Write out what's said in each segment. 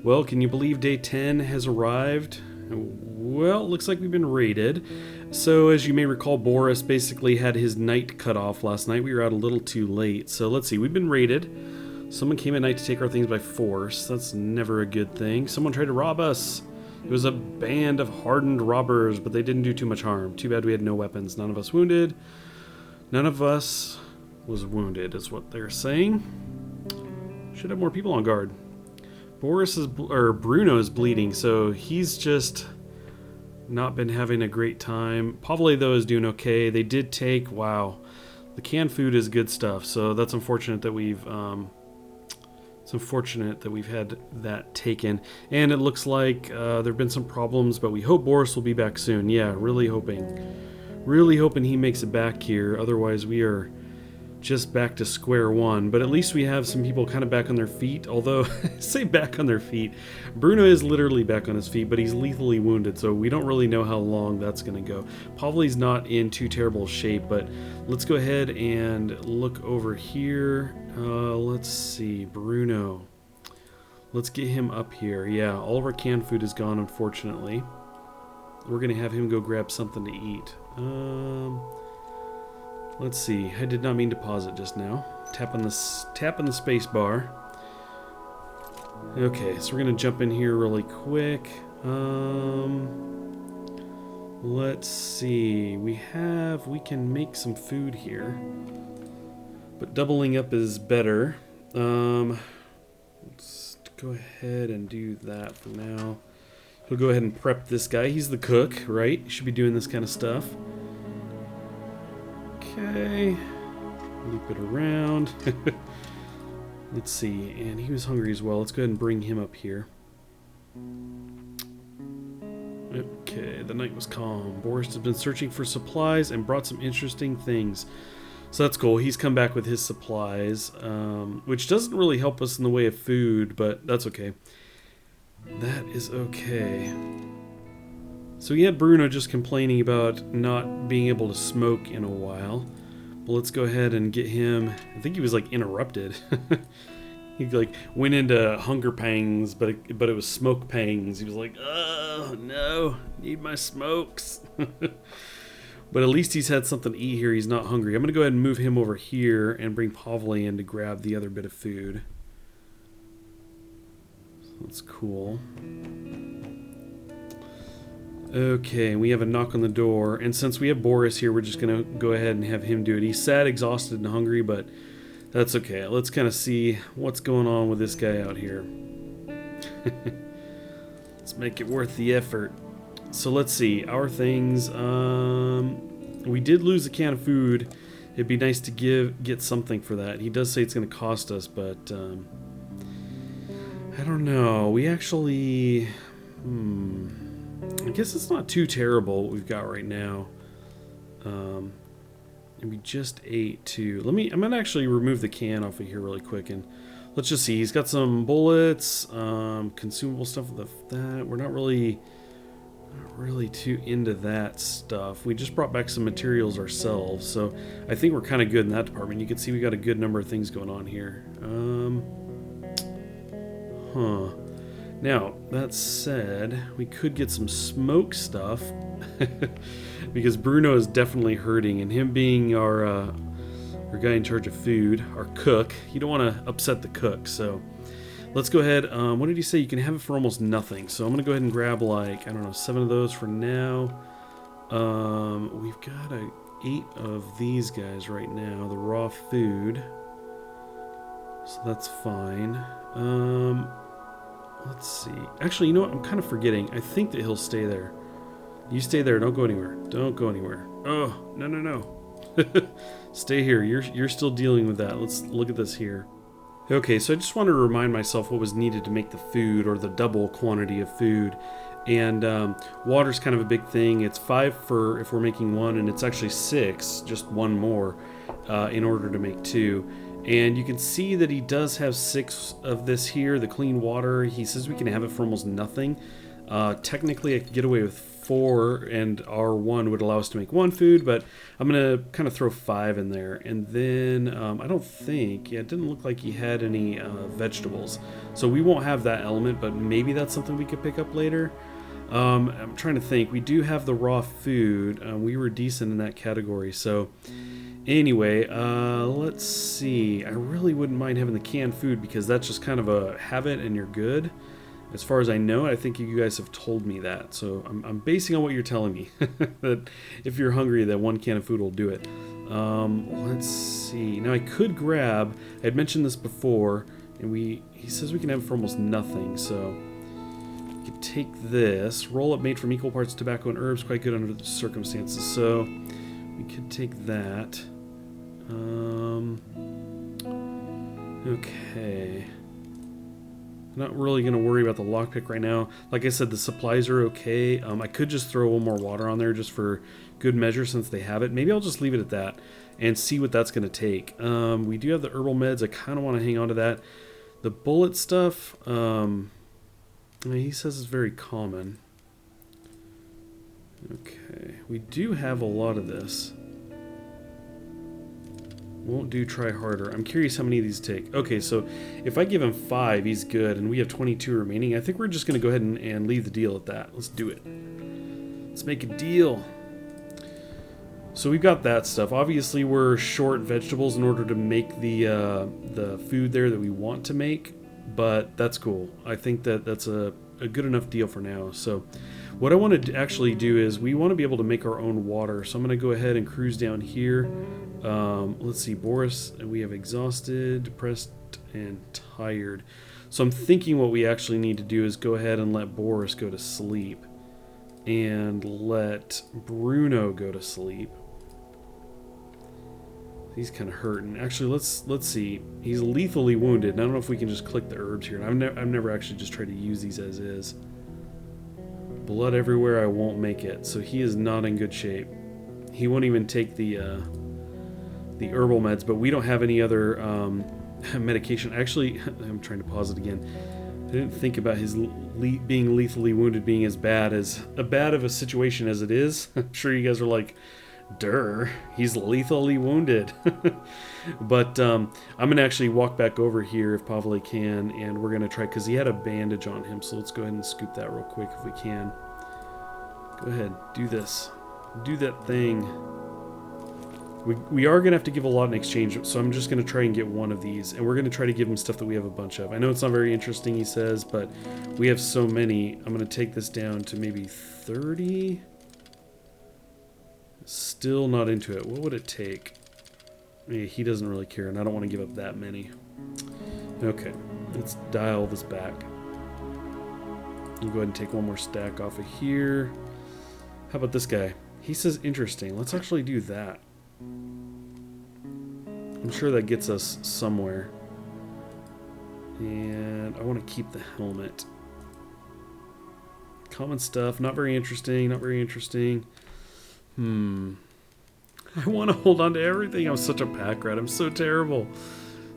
Well, can you believe day 10 has arrived? Well, it looks like we've been raided. So, as you may recall, Boris basically had his night cut off last night. We were out a little too late. So, let's see. We've been raided. Someone came at night to take our things by force. That's never a good thing. Someone tried to rob us. It was a band of hardened robbers, but they didn't do too much harm. Too bad we had no weapons. None of us wounded. None of us was wounded, is what they're saying. Should have more people on guard. Bruno is bleeding, so he's just not been having a great time. Pavle, though, is doing okay. They did take, wow, the canned food is good stuff, so that's unfortunate that we've had that taken. And it looks like there have been some problems, but we hope Boris will be back soon. Yeah, really hoping he makes it back here. Otherwise, we are just back to square one. But at least we have some people kind of back on their feet. Although, say back on their feet, Bruno is literally back on his feet, but he's lethally wounded, so we don't really know how long that's going to go. Pavli's not in too terrible shape, but let's go ahead and look over here. Let's see, Bruno. Let's get him up here. Yeah, all of our canned food is gone, unfortunately. We're going to have him go grab something to eat. Let's see. I did not mean to pause it just now. Tapping the space bar. Okay, so we're gonna jump in here really quick. Let's see. We can make some food here, but doubling up is better. Let's go ahead and do that for now. We'll go ahead and prep this guy. He's the cook, right? He should be doing this kind of stuff. Okay, loop it around. Let's see, and he was hungry as well. Let's go ahead and bring him up here. Okay, the night was calm. Boris has been searching for supplies and brought some interesting things. So that's cool. He's come back with his supplies, which doesn't really help us in the way of food, but that's okay. That is okay. So we had Bruno just complaining about not being able to smoke in a while. But let's go ahead and get him. I think he was like interrupted. He like went into hunger pangs, but it was smoke pangs. He was like, "Oh no, need my smokes." But at least he's had something to eat here. He's not hungry. I'm gonna go ahead and move him over here and bring Pavle in to grab the other bit of food. So that's cool. Okay, we have a knock on the door, and since we have Boris here, we're just going to go ahead and have him do it. He's sad, exhausted, and hungry, but that's okay. Let's kind of see what's going on with this guy out here. Let's make it worth the effort. So let's see, our things, we did lose a can of food. It'd be nice to get something for that. He does say it's going to cost us, but I don't know. We actually, I guess it's not too terrible what we've got right now. And we just ate too. I'm gonna actually remove the can off of here really quick and let's just see. He's got some bullets, consumable stuff with that. We're not really too into that stuff. We just brought back some materials ourselves, so I think we're kind of good in that department. You can see we got a good number of things going on here. Now, that said, we could get some smoke stuff because Bruno is definitely hurting, and him being our guy in charge of food, our cook, you don't want to upset the cook, so let's go ahead. What did he say? You can have it for almost nothing, so I'm going to go ahead and grab, like, I don't know, 7 of those for now. We've got 8 of these guys right now, the raw food, so that's fine. Let's see. Actually, you know what? I'm kind of forgetting. I think that he'll stay there. You stay there. Don't go anywhere. Don't go anywhere. Oh, no. Stay here. You're still dealing with that. Let's look at this here. Okay, so I just wanted to remind myself what was needed to make the food, or the double quantity of food. And water's kind of a big thing. It's 5 for if we're making 1, and it's actually 6, just 1 more, in order to make 2. And you can see that he does have 6 of this here, the clean water. He says we can have it for almost nothing. Technically, I could get away with 4 and R1 would allow us to make 1 food, but I'm going to kind of throw 5 in there. And then I don't think, yeah, it didn't look like he had any vegetables. So we won't have that element, but maybe that's something we could pick up later. I'm trying to think. We do have the raw food. We were decent in that category. So anyway, let's see. I really wouldn't mind having the canned food because that's just kind of a habit and you're good. As far as I know, I think you guys have told me that. So I'm basing on what you're telling me. That if you're hungry, that 1 can of food will do it. Let's see. Now I could grab, I had mentioned this before, and he says we can have it for almost nothing. So we could take this, roll up made from equal parts tobacco and herbs, quite good under the circumstances. So we could take that. Okay. Not really going to worry about the lockpick right now. Like I said, the supplies are okay. I could just throw 1 more water on there just for good measure since they have it. Maybe I'll just leave it at that and see what that's going to take. We do have the herbal meds. I kind of want to hang on to that. The bullet stuff, he says it's very common. Okay, we do have a lot of this. Won't do try harder. I'm curious how many of these take. Okay, so if I give him 5, he's good, and we have 22 remaining. I think we're just going to go ahead and leave the deal at that. Let's do it. Let's make a deal. So we've got that stuff. Obviously, we're short vegetables in order to make the food there that we want to make, but that's cool. I think that's a good enough deal for now. So what I want to actually do is we want to be able to make our own water. So I'm going to go ahead and cruise down here. Let's see, Boris, we have exhausted, depressed, and tired. So I'm thinking what we actually need to do is go ahead and let Boris go to sleep. And let Bruno go to sleep. He's kind of hurting. Actually, let's see. He's lethally wounded. And I don't know if we can just click the herbs here. I've never actually just tried to use these as is. Blood everywhere, I won't make it. So he is not in good shape. He won't even take the herbal meds, but we don't have any other medication. Actually, I'm trying to pause it again. I didn't think about his being lethally wounded being as bad of a situation as it is. I'm sure you guys are like, "Durr, he's lethally wounded." But I'm gonna actually walk back over here if Pavle can, and we're gonna try because he had a bandage on him. So let's go ahead and scoop that real quick if we can. Go ahead, do this, do that thing. We are going to have to give a lot in exchange, so I'm just going to try and get 1 of these, and we're going to try to give him stuff that we have a bunch of. I know it's not very interesting, he says, but we have so many. I'm going to take this down to maybe 30. Still not into it. What would it take? Yeah, he doesn't really care, and I don't want to give up that many. Okay, let's dial this back. I'll go ahead and take 1 more stack off of here. How about this guy? He says interesting. Let's actually do that. I'm sure that gets us somewhere. And I want to keep the helmet. Common stuff. Not very interesting. Not very interesting. I want to hold on to everything. I'm such a pack rat. I'm so terrible.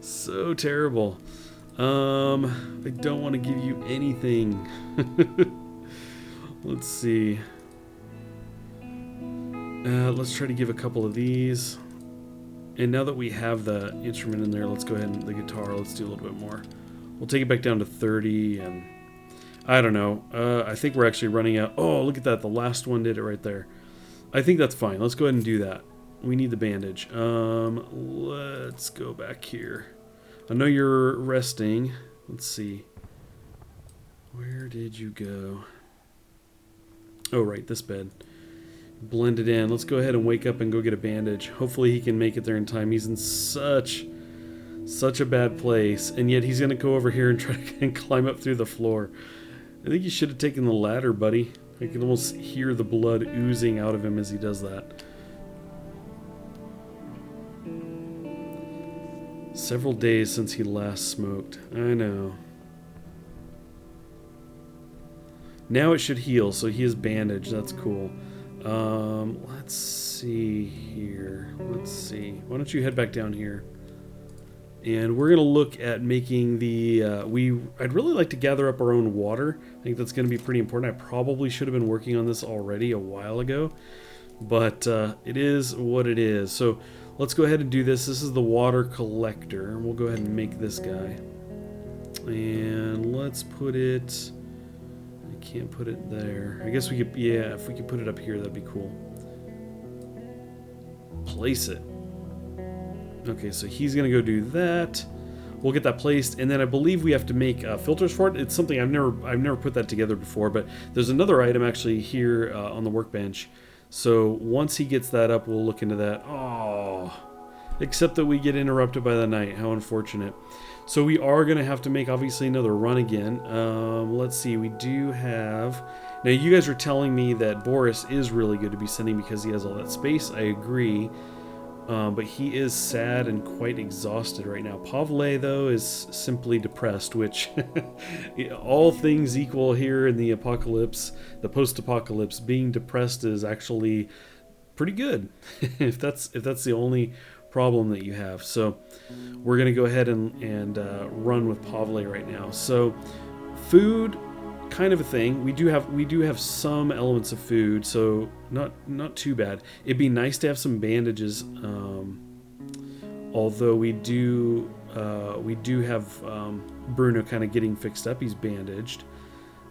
So terrible. I don't want to give you anything. Let's see. Let's try to give a couple of these. And now that we have the instrument in there, let's go ahead and the guitar, let's do a little bit more. We'll take it back down to 30, and I don't know. I think we're actually running out. Oh, look at that. The last one did it right there. I think that's fine. Let's go ahead and do that. We need the bandage. Let's go back here. I know you're resting. Let's see. Where did you go? Oh, right, this bed. Blend it in. Let's go ahead and wake up and go get a bandage. Hopefully he can make it there in time. He's in such a bad place, and yet he's going to go over here and try and climb up through the floor. I think you should have taken the ladder, buddy. I can almost hear the blood oozing out of him as he does that. Several days since he last smoked. I know. Now it should heal, so he is bandaged. That's cool. Let's see here. Let's see. Why don't you head back down here? And we're going to look at making the... I'd really like to gather up our own water. I think that's going to be pretty important. I probably should have been working on this already a while ago. But it is what it is. So let's go ahead and do this. This is the water collector. We'll go ahead and make this guy. And let's put it... I can't put it there. I guess we could... Yeah, if we could put it up here, that'd be cool. Place it. Okay, so he's going to go do that. We'll get that placed, and then I believe we have to make filters for it. It's something I've never put that together before, but there's another item actually here on the workbench. So once he gets that up, we'll look into that. Oh, except that we get interrupted by the night. How unfortunate. So we are going to have to make, obviously, another run again. Let's see. We do have... Now, you guys are telling me that Boris is really good to be sending because he has all that space. I agree. But he is sad and quite exhausted right now. Pavle, though, is simply depressed, which all things equal here in the apocalypse, the post-apocalypse, being depressed is actually pretty good, if that's the only problem that you have. So we're going to go ahead and run with Pavle right now. So food, kind of a thing. We do have some elements of food, so not too bad. It'd be nice to have some bandages, although we do have Bruno kind of getting fixed up. He's bandaged.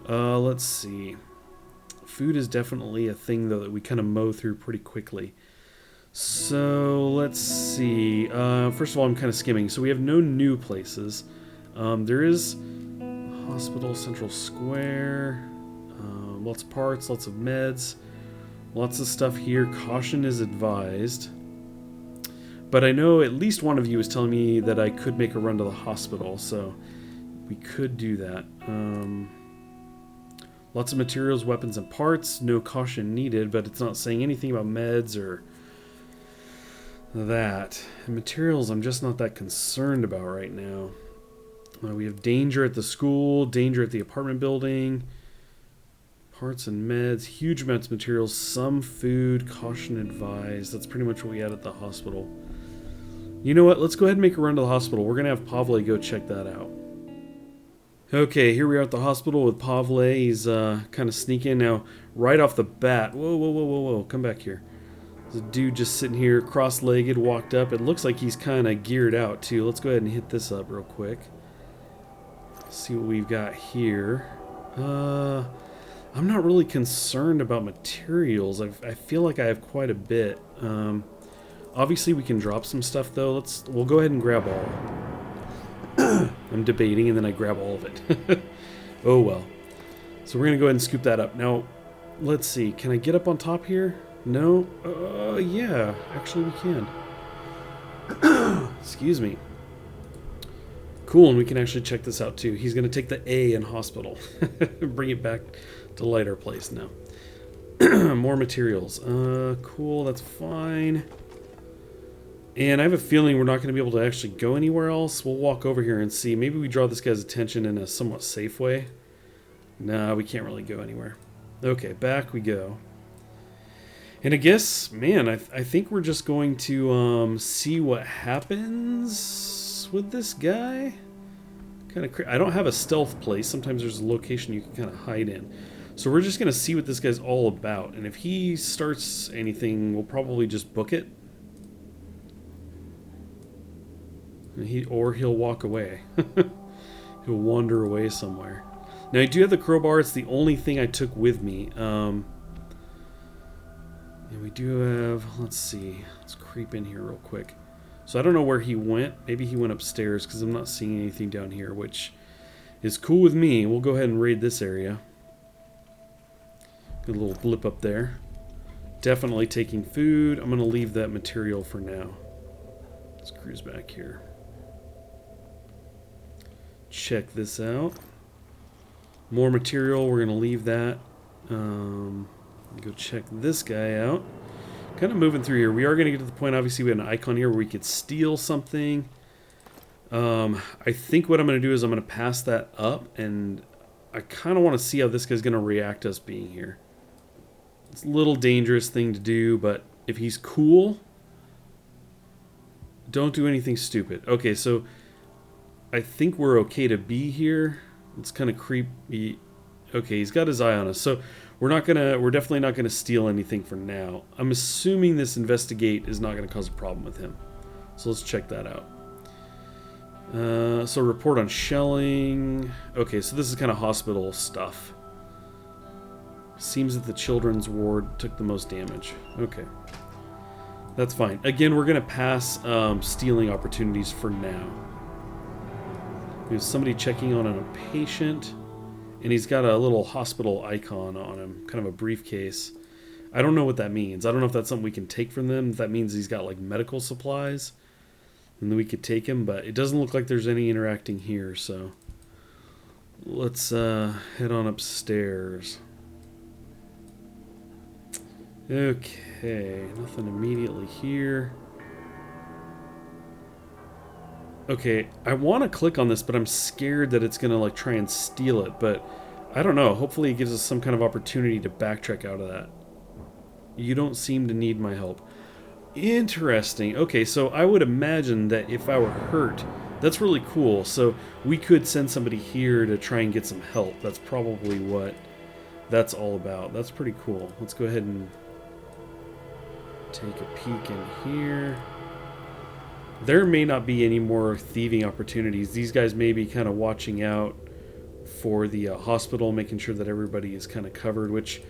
Let's see. Food is definitely a thing, though, that we kind of mow through pretty quickly. So let's see. First of all, I'm kind of skimming. So we have no new places. There is Hospital, Central Square, lots of parts, lots of meds, lots of stuff here. Caution is advised. But I know at least one of you was telling me that I could make a run to the hospital, so we could do that. Lots of materials, weapons, and parts. No caution needed, but it's not saying anything about meds or that. And materials I'm just not that concerned about right now. We have danger at the school, danger at the apartment building, parts and meds, huge amounts of materials, some food, caution advised. That's pretty much what we had at the hospital. You know what? Let's go ahead and make a run to the hospital. We're going to have Pavle go check that out. Okay, here we are at the hospital with Pavle. He's kind of sneaking now right off the bat. Whoa. Come back here. There's a dude just sitting here cross-legged, walked up. It looks like he's kind of geared out too. Let's go ahead and hit this up real quick. See what we've got here. I'm not really concerned about materials. I feel like I have quite a bit. Obviously we can drop some stuff though. We'll go ahead and grab all. I'm debating and then I grab all of it. Oh well. So we're gonna go ahead and scoop that up. Now, let's see. Can I get up on top here? No? Yeah. Actually we can. Excuse me. Cool, and we can actually check this out too. He's going to take the A in hospital. Bring it back to lighter place now. More materials. Cool, that's fine. And I have a feeling we're not going to be able to actually go anywhere else. We'll walk over here and see. Maybe we draw this guy's attention in a somewhat safe way. Nah, we can't really go anywhere. Okay, back we go. And I guess, man, I think we're just going to see what happens with this guy. Kind of I don't have a stealth place. Sometimes there's a location you can kind of hide in. So we're just going to see what this guy's all about. And if he starts anything, we'll probably just book it. And he'll walk away. He'll wander away somewhere. Now I do have the crowbar. It's the only thing I took with me. And we do have, let's see. Let's creep in here real quick. So I don't know where he went. Maybe he went upstairs because I'm not seeing anything down here, which is cool with me. We'll go ahead and raid this area. Got a little blip up there. Definitely taking food. I'm going to leave that material for now. Let's cruise back here. Check this out. More material. We're going to leave that. Go check this guy out. Kind of moving through here. We are going to get to the point, obviously, we have an icon here where we could steal something. I think what I'm going to do is I'm going to pass that up, and I kind of want to see how this guy's going to react to us being here. It's a little dangerous thing to do, but if he's cool, don't do anything stupid. Okay, so I think we're okay to be here. It's kind of creepy. Okay, he's got his eye on us. So we're definitely not gonna steal anything for now. I'm assuming this investigate is not gonna cause a problem with him. So let's check that out. So report on shelling. Okay, so this is kind of hospital stuff. Seems that the children's ward took the most damage. Okay. That's fine. Again, we're going to pass stealing opportunities for now. We have somebody checking on a patient, and he's got a little hospital icon on him, kind of a briefcase. I don't know what that means. I don't know if that's something we can take from them. If that means he's got like medical supplies, and then we could take him, but it doesn't look like there's any interacting here, so let's head on upstairs. Okay, nothing immediately here. Okay, I want to click on this, but I'm scared that it's going to like try and steal it, but I don't know. Hopefully it gives us some kind of opportunity to backtrack out of that. You don't seem to need my help. Interesting. Okay, so I would imagine that if I were hurt, that's really cool. So we could send somebody here to try and get some help. That's probably what that's all about. That's pretty cool. Let's go ahead and take a peek in here. There may not be any more thieving opportunities. These guys may be kind of watching out for the hospital, making sure that everybody is kind of covered, which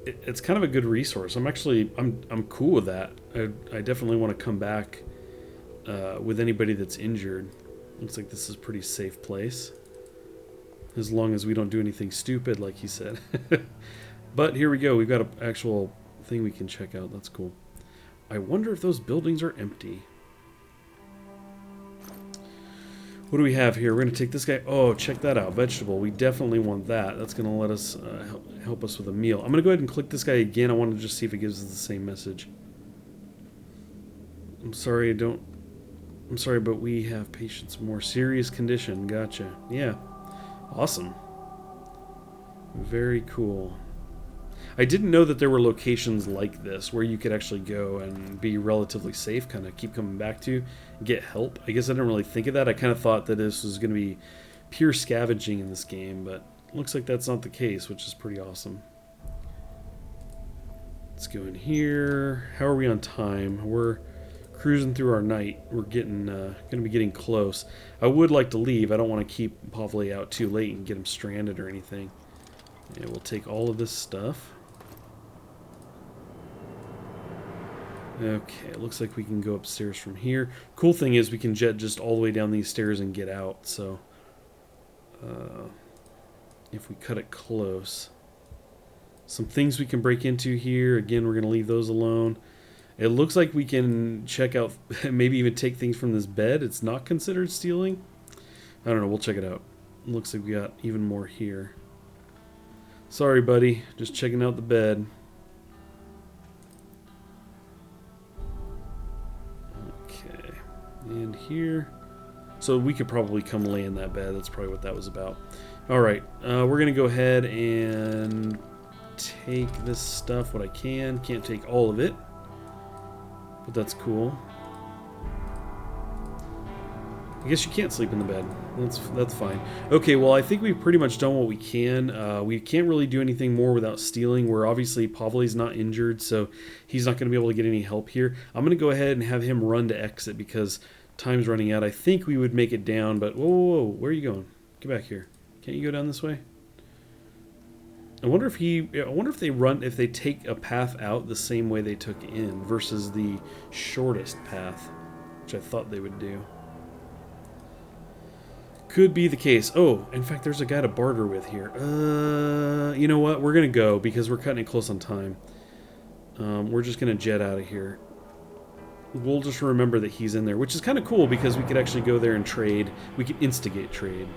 it's kind of a good resource. I'm cool with that. I definitely want to come back with anybody that's injured. Looks like this is a pretty safe place, as long as we don't do anything stupid, like he said. But here we go. We've got an actual thing we can check out. That's cool. I wonder if those buildings are empty. What do we have here? We're going to take this guy. Oh, check that out. Vegetable. We definitely want that. That's going to let us help us with a meal. I'm going to go ahead and click this guy again. I want to just see if it gives us the same message. I'm sorry, but we have patients more serious condition. Gotcha. Yeah. Awesome. Very cool. I didn't know that there were locations like this where you could actually go and be relatively safe, kind of keep coming back to, get help. I guess I didn't really think of that. I kind of thought that this was going to be pure scavenging in this game, but looks like that's not the case, which is pretty awesome. Let's go in here. How are we on time? We're cruising through our night. We're getting going to be getting close. I would like to leave. I don't want to keep Pavle out too late and get him stranded or anything. And we'll take all of this stuff. Okay, it looks like we can go upstairs from here. Cool thing is we can jet just all the way down these stairs and get out, so if we cut it close. Some things we can break into here. Again, we're going to leave those alone. It looks like we can check out, maybe even take things from this bed. It's not considered stealing. I don't know, we'll check it out. It looks like we got even more here. Sorry, buddy, just checking out the bed. And here, so we could probably come lay in that bed. That's probably what that was about. All right, we're gonna go ahead and take this stuff what I can. Can't take all of it, but that's cool. I guess you can't sleep in the bed. That's fine. Okay, well, I think we've pretty much done what we can. We can't really do anything more without stealing. We're obviously, Pavle's not injured, so he's not going to be able to get any help here. I'm going to go ahead and have him run to exit because time's running out. I think we would make it down, but whoa, where are you going? Get back here. Can't you go down this way? I wonder if they take a path out the same way they took in versus the shortest path, which I thought they would do. Could be the case. Oh, in fact, there's a guy to barter with here. You know what? We're going to go because we're cutting it close on time. We're just going to jet out of here. We'll just remember that he's in there, which is kind of cool because we could actually go there and trade. We could instigate trade.